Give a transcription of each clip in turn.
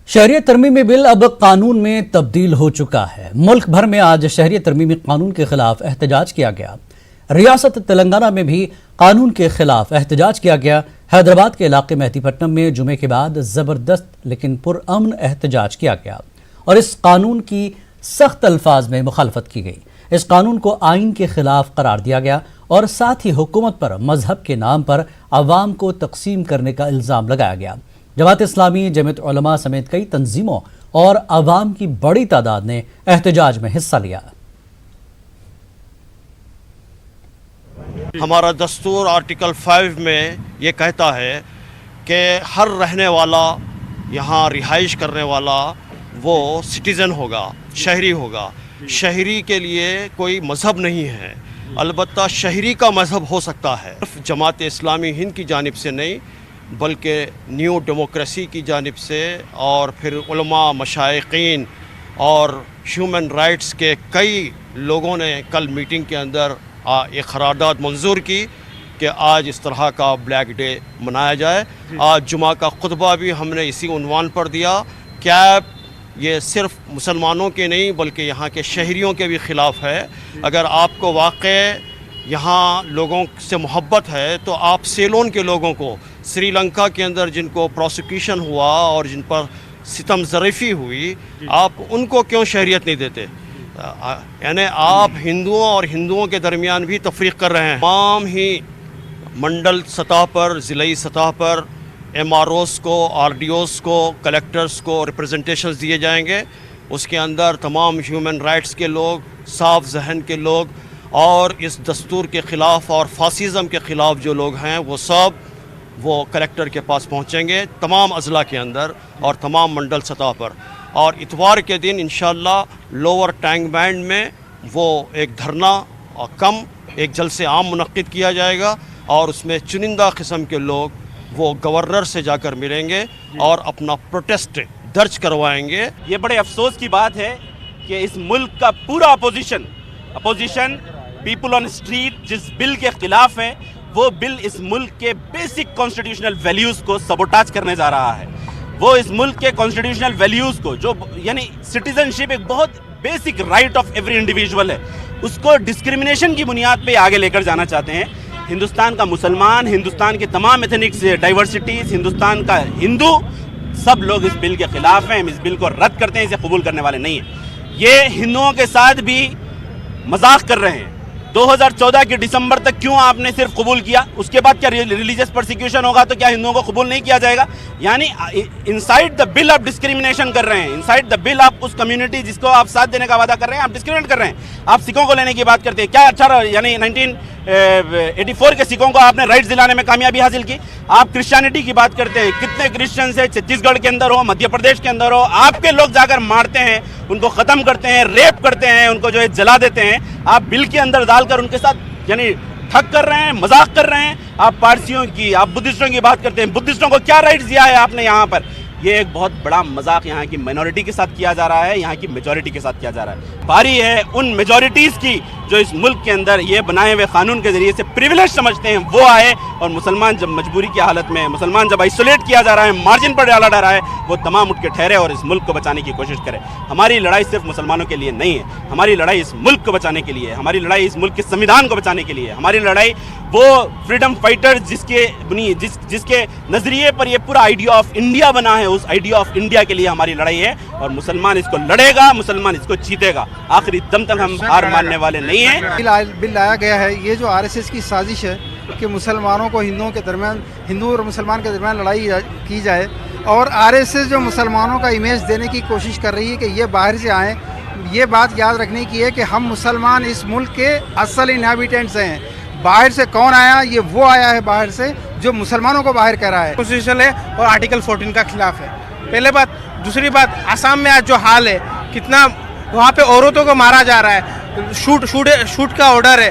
شہریت ترمیمی بل اب قانون میں تبدیل ہو چکا ہے۔ ملک بھر میں آج شہریت ترمیمی قانون کے خلاف احتجاج کیا گیا۔ ریاست تلنگانہ میں بھی قانون کے خلاف احتجاج کیا گیا۔ حیدرآباد کے علاقے مہدی پٹنم میں جمعے کے بعد زبردست لیکن پرامن احتجاج کیا گیا اور اس قانون کی سخت الفاظ میں مخالفت کی گئی۔ اس قانون کو آئین کے خلاف قرار دیا گیا اور ساتھ ہی حکومت پر مذہب کے نام پر عوام کو تقسیم کرنے کا الزام لگایا گیا۔ جماعت اسلامی، جمعیت علماء سمیت کئی تنظیموں اور عوام کی بڑی تعداد نے احتجاج میں حصہ لیا۔ ہمارا دستور آرٹیکل 5 میں یہ کہتا ہے کہ ہر رہنے والا، یہاں رہائش کرنے والا وہ سٹیزن ہوگا، شہری ہوگا۔ شہری کے لیے کوئی مذہب نہیں ہے، البتہ شہری کا مذہب ہو سکتا ہے۔ صرف جماعت اسلامی ہند کی جانب سے نہیں بلکہ نیو ڈیموکریسی کی جانب سے اور پھر علماء، مشائقین اور ہیومن رائٹس کے کئی لوگوں نے کل میٹنگ کے اندر ایک قرارداد منظور کی کہ آج اس طرح کا بلیک ڈے منایا جائے۔ آج جمعہ کا خطبہ بھی ہم نے اسی عنوان پر دیا کہ یہ صرف مسلمانوں کے نہیں بلکہ یہاں کے شہریوں کے بھی خلاف ہے۔ اگر آپ کو واقع یہاں لوگوں سے محبت ہے تو آپ سیلون کے لوگوں کو، سری لنکا کے اندر جن کو پروسیکیوشن ہوا اور جن پر ستم ظریفی ہوئی، آپ ان کو کیوں شہریت نہیں دیتے؟ یعنی آپ ہندوؤں اور ہندوؤں کے درمیان بھی تفریق کر رہے ہیں۔ تمام ہی منڈل سطح پر، ضلعی سطح پر ایم آر اوز کو، آر ڈی اوز کو، کلیکٹرز کو ریپرزنٹیشنز دیے جائیں گے۔ اس کے اندر تمام ہیومن رائٹس کے لوگ، صاف ذہن کے لوگ اور اس دستور کے خلاف اور فاسزم کے خلاف جو لوگ ہیں وہ کلیکٹر کے پاس پہنچیں گے، تمام اضلاع کے اندر اور تمام منڈل سطح پر۔ اور اتوار کے دن انشاءاللہ لوور ٹینک بینڈ میں وہ ایک دھرنا اور ایک جلسے عام منعقد کیا جائے گا اور اس میں چنندہ قسم کے لوگ وہ گورنر سے جا کر ملیں گے اور اپنا پروٹیسٹ درج کروائیں گے۔ یہ بڑے افسوس کی بات ہے کہ اس ملک کا پورا اپوزیشن پیپل آن اسٹریٹ جس بل کے خلاف ہے، وہ بل اس ملک کے بیسک کانسٹیٹیوشنل ویلیوز کو سبوٹاج کرنے جا رہا ہے۔ وہ اس ملک کے کانسٹیٹیوشنل ویلیوز کو، جو یعنی سٹیزنشپ ایک بہت basic right of every individual ہے، اس کو ڈسکریمنیشن کی بنیاد پہ آگے لے کر جانا چاہتے ہیں۔ ہندوستان کا مسلمان، ہندوستان کے تمام ایتھنکس ڈائیورسٹیز، ہندوستان کا ہندو، سب لوگ اس بل کے خلاف ہیں۔ ہم اس بل کو رد کرتے ہیں، اسے قبول کرنے والے نہیں ہیں۔ یہ ہندوؤں کے ساتھ بھی مذاق کر رہے ہیں۔ 2014 کے دسمبر تک کیوں آپ نے صرف قبول کیا؟ اس کے بعد کیا ریلیجیس پرسیکیوشن ہوگا تو کیا ہندوؤں کو قبول نہیں کیا جائے گا؟ یعنی انسائڈ دا بل آپ ڈسکریمنیشن کر رہے ہیں، انسائڈ دا بل آپ اس کمیونٹی جس کو آپ ساتھ دینے کا وعدہ کر رہے ہیں آپ ڈسکریمنیٹ کر رہے ہیں۔ آپ سکھوں کو لینے کی بات کرتے ہیں، کیا اچھا یعنی 1984 کے سکھوں کو آپ نے رائٹس دلانے میں کامیابی حاصل کی؟ آپ کرسچینٹی کی بات کرتے ہیں، کتنے کرسچنز ہیں چھتیس گڑھ کے اندر ہو، مدھیہ پردیش کے اندر ہو، آپ کے لوگ جا کر مارتے ہیں، ان کو ختم کرتے ہیں، ریپ کرتے ہیں، ان کو جو ہے جلا دیتے ہیں۔ آپ بل کے اندر ڈال کر ان کے ساتھ یعنی ٹھگ کر رہے ہیں، مذاق کر رہے ہیں۔ آپ پارسیوں کی، آپ بدھسٹوں کی بات کرتے ہیں، بدھسٹوں کو کیا رائٹس دیا ہے آپ نے یہاں پر؟ یہ ایک بہت بڑا مذاق یہاں کی مائنورٹی کے ساتھ کیا جا رہا ہے، یہاں کی میجورٹی کے ساتھ کیا جا رہا ہے۔ باری ہے ان میجورٹیز کی جو اس ملک کے اندر یہ بنائے ہوئے قانون کے ذریعے سے پریویلیج سمجھتے ہیں، وہ آئے اور مسلمان جب مجبوری کی حالت میں، مسلمان جب آئسولیٹ کیا جا رہا ہے، مارجن پر ڈالا جا رہا ہے، وہ تمام اٹھ کے ٹھہرے اور اس ملک کو بچانے کی کوشش کرے۔ ہماری لڑائی صرف مسلمانوں کے لیے نہیں ہے، ہماری لڑائی اس ملک کو بچانے کے لیے ہے، ہماری لڑائی اس ملک کے سنویدھان کو بچانے کے لیے ہے، ہماری لڑائی وہ فریڈم فائٹر جس کے نظریے پر یہ پورا آئیڈیا آف انڈیا بنا ہے، اس آئیڈیا آف انڈیا کے لیے ہماری لڑائی ہے اور مسلمان اس کو لڑے گا، مسلمان اس کو جیتے گا۔ آخری دم تک ہم ہار ماننے والے نہیں ہیں۔ بل لایا گیا ہے، یہ جو RSS کی سازش ہے کہ مسلمانوں کو ہندوؤں کے درمیان، ہندو اور مسلمان کے درمیان لڑائی کی جائے، اور RSS جو مسلمانوں کا امیج دینے کی کوشش کر رہی ہے کہ یہ باہر سے آئیں، یہ بات یاد رکھنے کی ہے کہ ہم مسلمان اس ملک کے اصل انہیبیٹنٹس ہیں۔ باہر سے کون آیا؟ یہ وہ آیا ہے باہر سے جو مسلمانوں کو باہر کر رہا ہے۔ کانسٹیٹیوشن ہے اور آرٹیکل 14 کا خلاف ہے، پہلے بات۔ دوسری بات، آسام میں آج جو حال ہے، کتنا وہاں پہ عورتوں کو مارا جا رہا ہے، شوٹ کا آرڈر ہے،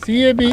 CAB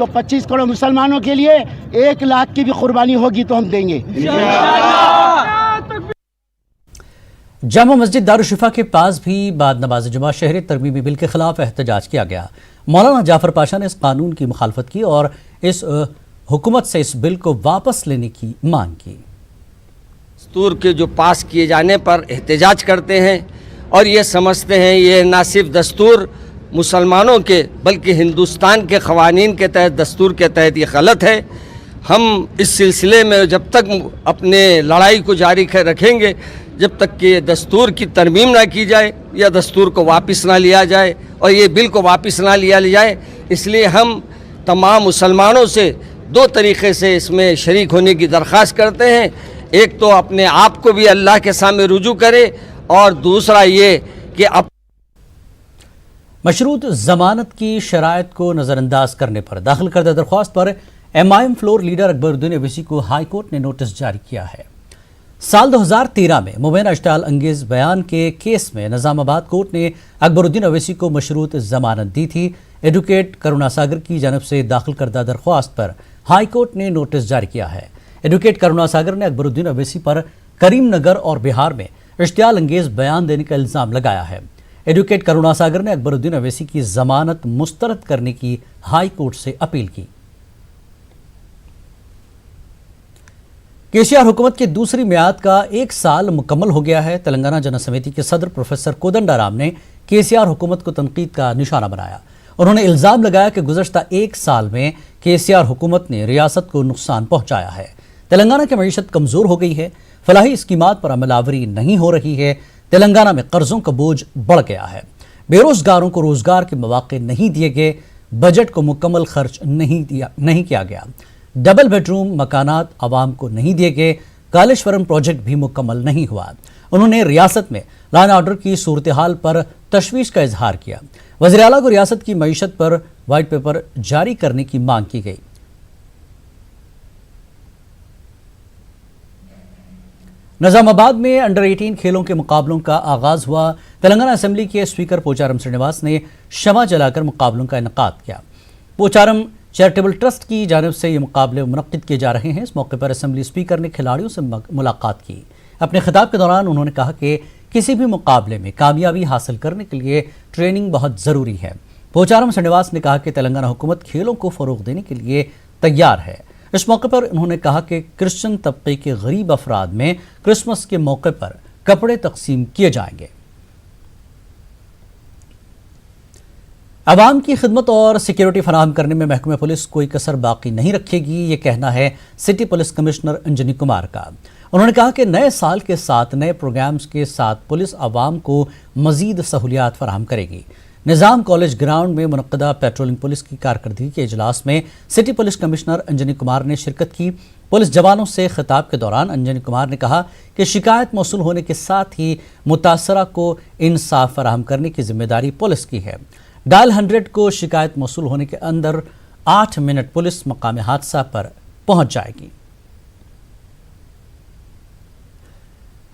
تو 25 کروڑ مسلمانوں کے لیے 1 لاکھ کی بھی قربانی ہوگی تو ہم دیں گے. جامع مسجد دارالشفا کے پاس بھی بعد نماز جمعہ شہریت ترمیمی بل کے خلاف احتجاج کیا گیا. مولانا جعفر پاشا نے اس قانون کی مخالفت کی اور اس حکومت سے اس بل کو واپس لینے کی مانگ کی. دستور کے جو پاس کیے جانے پر احتجاج کرتے ہیں اور یہ سمجھتے ہیں یہ نہ صرف دستور مسلمانوں کے بلکہ ہندوستان کے قوانین کے تحت دستور کے تحت یہ غلط ہے. ہم اس سلسلے میں جب تک اپنے لڑائی کو جاری رکھیں گے جب تک کہ دستور کی ترمیم نہ کی جائے یا دستور کو واپس نہ لیا جائے اور یہ بل کو واپس نہ لیا جائے. اس لیے ہم تمام مسلمانوں سے 2 طریقے سے اس میں شریک ہونے کی درخواست کرتے ہیں. ایک تو اپنے آپ کو بھی اللہ کے سامنے رجوع کرے اور دوسرا یہ کہ مشروط ضمانت کی شرائط کو نظر انداز کرنے پر داخل کردہ درخواست پر MIM فلور لیڈر اکبر الدین اویسی کو ہائی کورٹ نے نوٹس جاری کیا ہے. سال 2013 میں مبینہ اشتعال انگیز بیان کے کیس میں نظام آباد کورٹ نے اکبر الدین اویسی کو مشروط ضمانت دی تھی. ایڈوکیٹ کرونا ساگر کی جانب سے داخل کردہ درخواست پر ہائی کورٹ نے نوٹس جاری کیا ہے. ایڈوکیٹ کرونا ساگر نے اکبر الدین اویسی پر کریم نگر اور بہار میں اشتعال انگیز بیان دینے کا الزام لگایا ہے. ایڈوکیٹ کرونا ساگر نے اکبر الدین اویسی کی ضمانت مسترد کرنے کی ہائی کورٹ سے اپیل کی. KCR حکومت کی دوسری میعاد کا 1 سال مکمل ہو گیا ہے. تلنگانہ جن سمیتی کے صدر پروفیسر کودنڈا رام نے KCR حکومت کو تنقید کا نشانہ بنایا. انہوں نے الزام لگایا کہ گزشتہ 1 سال میں KCR حکومت نے ریاست کو نقصان پہنچایا ہے. تلنگانہ کی معیشت کمزور ہو گئی ہے. فلاحی اسکیمات پر عمل آوری نہیں ہو رہی ہے. تلنگانہ میں قرضوں کا بوجھ بڑھ گیا ہے. بے روزگاروں کو روزگار کے مواقع نہیں دیے گئے. بجٹ کو مکمل خرچ نہیں کیا گیا. ڈبل بیڈ روم مکانات عوام کو نہیں دیے گئے. کالیشورم پروجیکٹ بھی مکمل نہیں ہوا. انہوں نے ریاست میں لا اینڈ آرڈر کی صورتحال پر تشویش کا اظہار کیا. وزیر اعلیٰ کو ریاست کی معیشت پر وائٹ پیپر جاری کرنے کی مانگ کی گئی. نظام آباد میں انڈر 18 کھیلوں کے مقابلوں کا آغاز ہوا. تلنگانہ اسمبلی کے اسپیکر پوچارم سرینواس نے شمع جلا کر مقابلوں کا انعقاد کیا. پوچارم چیریٹیبل ٹرسٹ کی جانب سے یہ مقابلے منعقد کیے جا رہے ہیں. اس موقع پر اسمبلی اسپیکر نے کھلاڑیوں سے ملاقات کی. اپنے خطاب کے دوران انہوں نے کہا کہ کسی بھی مقابلے میں کامیابی حاصل کرنے کے لیے ٹریننگ بہت ضروری ہے. پوچارم سرینواس نے کہا کہ تلنگانہ حکومت کھیلوں کو فروغ دینے کے لیے تیار ہے. اس موقع پر انہوں نے کہا کہ کرسچن طبقے کے غریب افراد میں کرسمس کے موقع پر کپڑے تقسیم کیے جائیں گے. عوام کی خدمت اور سیکیورٹی فراہم کرنے میں محکمہ پولیس کوئی کسر باقی نہیں رکھے گی. یہ کہنا ہے city police commissioner Anjani Kumar کا. انہوں نے کہا کہ نئے سال کے ساتھ نئے پروگرامز کے ساتھ پولیس عوام کو مزید سہولیات فراہم کرے گی. نظام کالج گراؤنڈ میں منعقدہ پیٹرولنگ پولیس کی کارکردگی کے اجلاس میں city police commissioner Anjani Kumar نے شرکت کی. پولیس جوانوں سے خطاب کے دوران انجنی کمار نے کہا کہ شکایت موصول ہونے کے ساتھ ہی متاثرہ کو انصاف فراہم کرنے کی ذمہ داری پولیس کی ہے. ڈائل 100 کو شکایت موصول ہونے کے اندر 8 منٹ پولیس مقام حادثہ پر پہنچ جائے گی.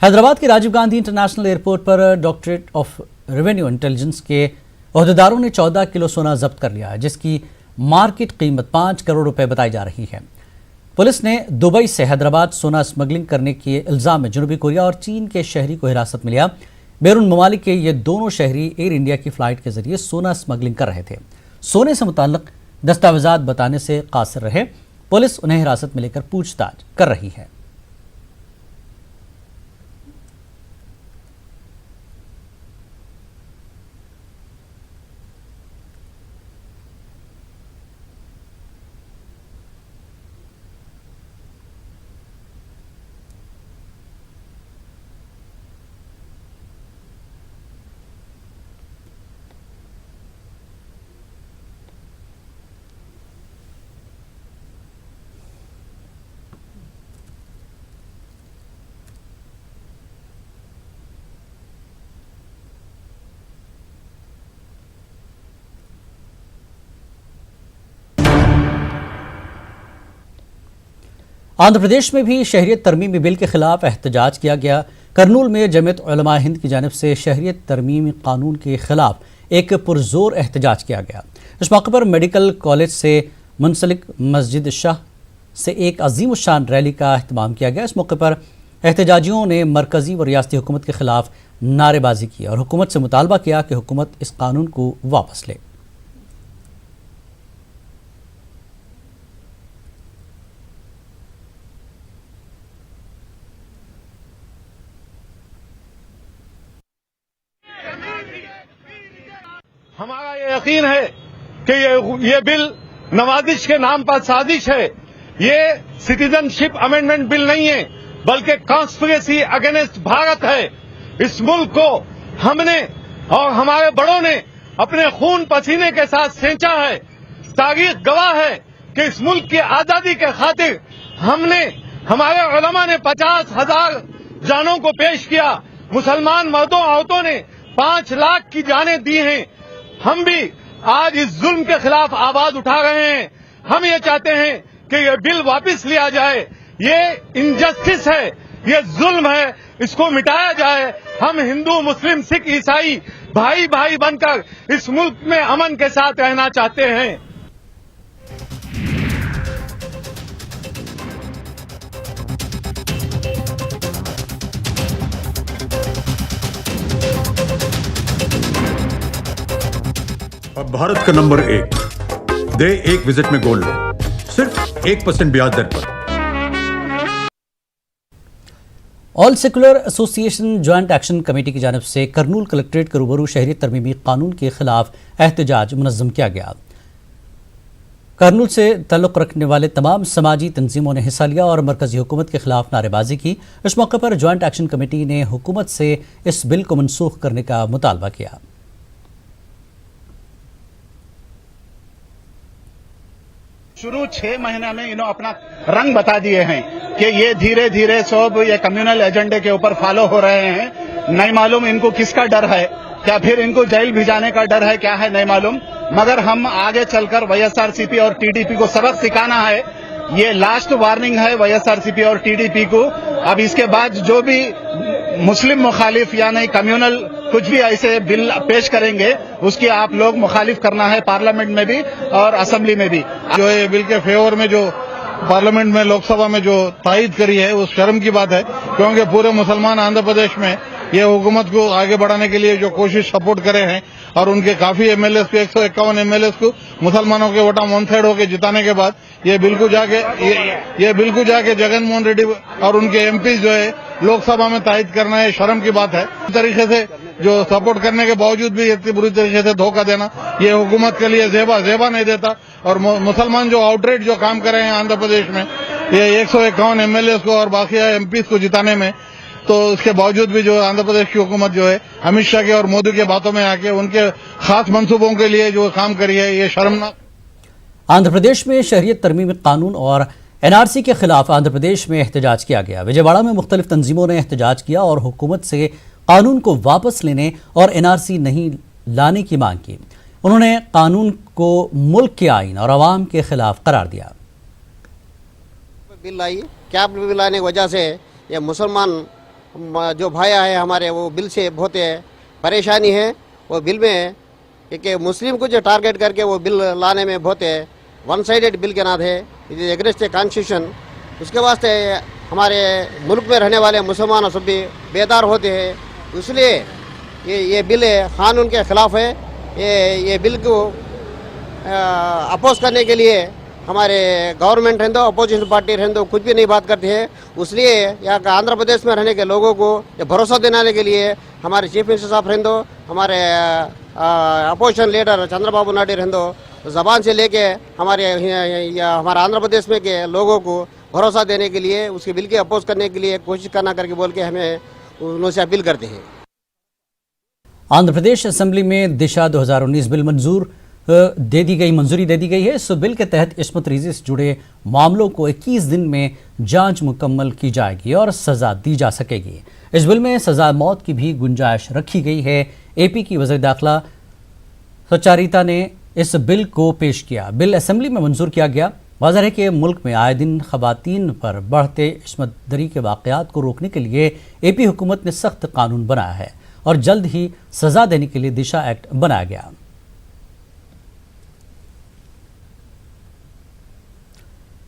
حیدرآباد کے Rajiv Gandhi international airport per directorate of revenue intelligence کے عہدیداروں نے 14 کلو سونا ضبط کر لیا ہے جس کی مارکیٹ قیمت 5 کروڑ روپے بتائی جا رہی ہے. پولیس نے دبئی سے حیدرآباد سونا اسمگلنگ کرنے کے الزام میں جنوبی کوریا اور چین کے شہری کو حراست میں لیا. بیرون ممالک کے یہ دونوں شہری ایئر انڈیا کی فلائٹ کے ذریعے سونا اسمگلنگ کر رہے تھے. سونے سے متعلق دستاویزات بتانے سے قاصر رہے. پولیس انہیں حراست میں لے کر پوچھ تاچھ کر رہی ہے. آندھرا پردیش میں بھی شہریت ترمیمی بل کے خلاف احتجاج کیا گیا. کرنول میں جمعیت علماء ہند کی جانب سے شہریت ترمیمی قانون کے خلاف ایک پرزور احتجاج کیا گیا. اس موقع پر میڈیکل کالج سے منسلک مسجد شاہ سے ایک عظیم الشان ریلی کا اہتمام کیا گیا۔ اس موقع پر احتجاجیوں نے مرکزی و ریاستی حکومت کے خلاف نعرے بازی کی اور حکومت سے مطالبہ کیا کہ حکومت اس قانون کو واپس لے۔ ہمارا یہ یقین ہے کہ یہ بل نوازش کے نام پر سازش ہے۔ یہ سٹیزن شپ امینڈمنٹ بل نہیں ہے بلکہ کانسپریسی اگینسٹ بھارت ہے۔ اس ملک کو ہم نے اور ہمارے بڑوں نے اپنے خون پسینے کے ساتھ سینچا ہے۔ تاریخ گواہ ہے کہ اس ملک کی آزادی کے خاطر ہمارے علماء نے 50,000 جانوں کو پیش کیا۔ مسلمان مردوں عورتوں نے 5 لاکھ کی جانیں دی ہیں۔ ہم بھی آج اس ظلم کے خلاف آواز اٹھا رہے ہیں۔ ہم یہ چاہتے ہیں کہ یہ بل واپس لیا جائے۔ یہ انجسٹس ہے، یہ ظلم ہے، اس کو مٹایا جائے۔ ہم ہندو، مسلم، سکھ، عیسائی بھائی بھائی بن کر اس ملک میں امن کے ساتھ رہنا چاہتے ہیں۔ اب بھارت کا نمبر 1 دے ایک وزٹ میں گولڈ لو صرف 1% بیاج در پر۔ آل سیکولر ایسوسی ایشن جوائنٹ ایکشن کمیٹی کی جانب سے کرنول کلکٹریٹ کے روبرو شہریت ترمیمی قانون کے خلاف احتجاج منظم کیا گیا۔ کرنول سے تعلق رکھنے والے تمام سماجی تنظیموں نے حصہ لیا اور مرکزی حکومت کے خلاف نعرے بازی کی۔ اس موقع پر جوائنٹ ایکشن کمیٹی نے حکومت سے اس بل کو منسوخ کرنے کا مطالبہ کیا۔ شروع 6 مہینے میں انہوں اپنا رنگ بتا دیے ہیں کہ یہ دھیرے دھیرے سب یہ کمیونل ایجنڈے کے اوپر فالو ہو رہے ہیں۔ نہیں معلوم ان کو کس کا ڈر ہے، کیا پھر ان کو جیل بھیجانے کا ڈر ہے، کیا ہے نہیں معلوم، مگر ہم آگے چل کر وائی ایس آر سی پی اور ٹی ڈی پی کو سبق سکھانا ہے۔ یہ لاسٹ وارننگ ہے وائی ایس آر سی پی اور ٹی ڈی پی کو۔ اب اس کے بعد جو بھی مسلم مخالف یا نہیں کمیونل کچھ بھی ایسے بل پیش کریں گے اس کی آپ لوگ مخالف کرنا ہے، پارلیمنٹ میں بھی اور اسمبلی میں بھی۔ جو یہ بل کے فیور میں جو پارلیمنٹ میں لوک سبھا میں جو تائید کری ہے اس شرم کی بات ہے، کیونکہ پورے مسلمان آندھرا پردیش میں یہ حکومت کو آگے بڑھانے کے لیے جو کوشش سپورٹ کرے ہیں اور ان کے کافی ایم ایل ایس کو 151 ایم ایل ایس کو مسلمانوں کے ووٹاں 1/3 ہو کے جتانے کے بعد یہ بل کو جا کے جگن موہن ریڈی اور ان کے ایم پی جو ہے لوک سبھا میں تائید کرنا ہے، شرم کی بات ہے۔ اس طریقے سے جو سپورٹ کرنے کے باوجود بھی اتنی بری طریقے سے دھوکہ دینا یہ حکومت کے لیے زیبا نہیں دیتا۔ اور مسلمان جو آؤٹ ریٹ جو کام کر رہے ہیں آندھرا پردیش میں یہ 151 ایم ایل ایس کو اور باقی ایم پیز کو جتانے میں، تو اس کے باوجود بھی جو آندھرا پردیش کی حکومت جو ہے امت شاہ کے اور مودی کے باتوں میں آ کے ان کے خاص منصوبوں کے لیے جو کام کری ہے یہ شرمناک۔ آندھرا پردیش میں شہریت ترمیمی قانون اور این آر سی کے خلاف آندھرا پردیش میں احتجاج کیا گیا۔ وجے واڑہ میں مختلف تنظیموں نے احتجاج کیا اور حکومت سے قانون کو واپس لینے اور این آر سی نہیں لانے کی مانگ کی۔ انہوں نے قانون کو ملک کے آئین اور عوام کے خلاف قرار دیا۔ بل آئی کیا بل آنے کی وجہ سے یہ مسلمان جو بھائی ہیں ہمارے وہ بل سے بہت پریشانی ہے۔ وہ بل میں کہ مسلم کو جو ٹارگیٹ کر کے وہ بل لانے میں بہت ون سائیڈڈ بل کے نام ہے، اگینسٹ کانسٹیٹیوشن۔ اس کے واسطے ہمارے ملک میں رہنے والے مسلمان سب بھی بیدار ہوتے ہیں، اس لیے یہ بل قانون کے خلاف ہے۔ یہ بل کو اپوز کرنے کے لیے ہمارے گورنمنٹ رہندو اپوزیشن پارٹی رہندو کچھ بھی نہیں بات کرتے ہیں۔ اس لیے یہاں کا آندھرا پردیش میں رہنے کے لوگوں کو یہ بھروسہ دینے کے لیے ہمارے چیف منسٹر صاحب رہندو، ہمارے اپوزیشن لیڈر چندر بابو نائیڈو رہندو زبان سے لے کے ہمارا آندھرا پردیش میں کے لوگوں کو بھروسہ دینے کے لیے اس کے بل کے اپوز کرنے کے لیے کوشش کرنا کر کے بول کے ہمیں انہوں سے اپیل کرتے ہیں۔ آندھرا پردیش اسمبلی میں دشا 2019 بل منظوری دے دی گئی ہے۔ اس بل کے تحت عصمت ریزی سے جڑے معاملوں کو 21 دن میں جانچ مکمل کی جائے گی اور سزا دی جا سکے گی۔ اس بل میں سزا موت کی بھی گنجائش رکھی گئی ہے۔ اے پی کی وزیر داخلہ سچاریتا نے اس بل کو پیش کیا۔ بل اسمبلی میں منظور کیا گیا۔ واضح ہے کہ ملک میں آئے دن خواتین پر بڑھتے عصمت دری کے واقعات کو روکنے کے لیے اے پی حکومت نے سخت قانون بنایا ہے اور جلد ہی سزا دینے کے لیے دشا ایکٹ بنایا گیا۔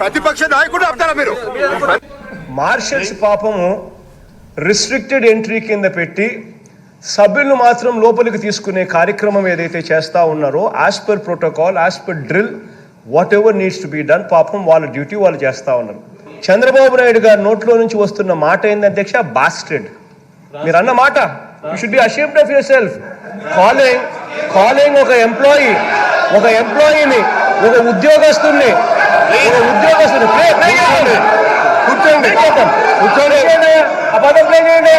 ప్రతిపక్ష నాయకుడు అంటారా మీరు? మార్షల్స్ పాపము రిస్ట్రిక్టెడ్ ఎంట్రీ కింద పెట్టి సభ్యులను మాత్రం లోపలికి తీసుకునే కార్యక్రమం ఏదైతే చేస్తా ఉన్నారో as per protocol, as per drill, what ever needs to be done, పాపం వాళ్ళ డ్యూటీ వాళ్ళు చేస్తా ఉన్నారు. చంద్రబాబు నాయుడు గారి నోట్లో నుంచి వస్తున్న మాట ఏంది అధ్యక్ష? బాస్టర్డ్. మీరు అన్న మాట, you should be ashamed of your self. Calling ఒక ఎంప్లాయీని, ఒక ఉద్యోగస్తుని కూర్చోండి, ఆ పదం ప్లే చేయండి,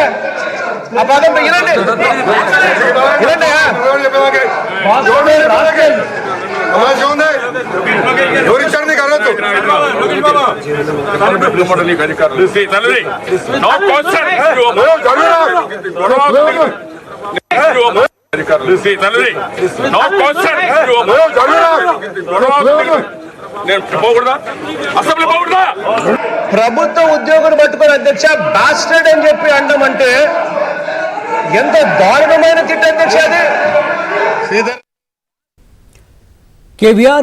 ఆ పదం వినండి. ఎవరిచ్చారు నీకు అర్హత? ప్రభుత్వ ఉద్యోగులు పట్టుకొని అధ్యక్ష బాస్టర్డ్ అని చెప్పి అనడం అంటే ఎంత దారుణమైన తిట్టు అధ్యక్ష అది. KVR